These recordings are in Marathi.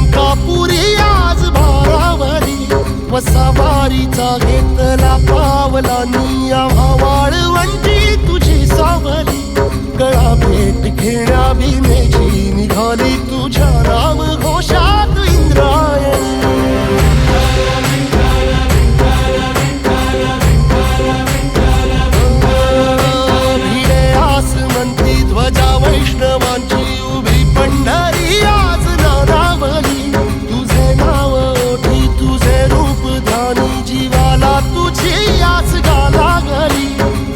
अंकापुरी आज भारावरी वसावारीचा घेतला पावला निया वाळवंटी तुझी सावली गळा भेट घेण्या भीमेची निघाली तुझ्या राम घोषात इंद्रायणी भिडे आसमंती ध्वजा वैष्णवांची उभी पंढरी आज नारावली तुझे नाव ओठी तुझे रूप ध्यानी जीवाला तुझी आस गाला गली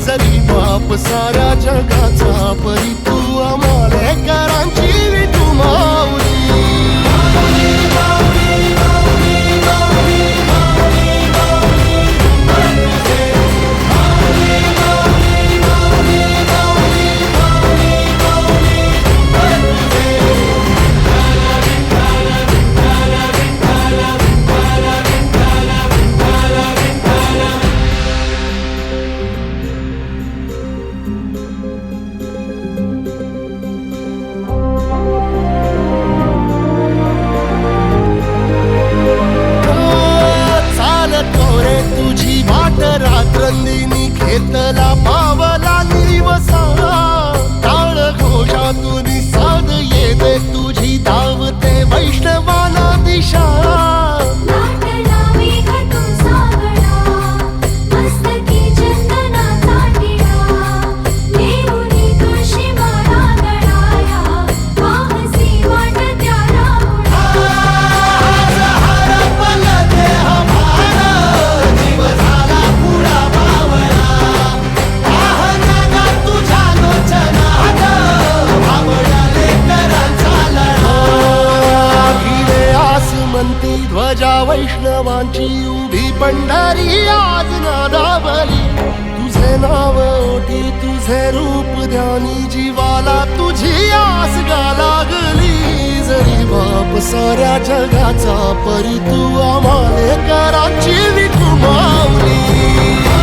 जरी बाप साऱ्या जगाचा परी तू आमालेकरांची विठू माऊली रात्रंदिनी घेतला पावला निवसा टाळ घोषातून साध येते तुझी धावते वैष्णवाला दिशा ध्वजा वैष्णवांची उभी पंढरी आज नादावली तुझे नाव ओठी तुझे रूप ध्यानी जीवाला तुझी आस गा लागली जरी बाप साऱ्या जगाचा परी तू आमालेकरांची विठू माऊली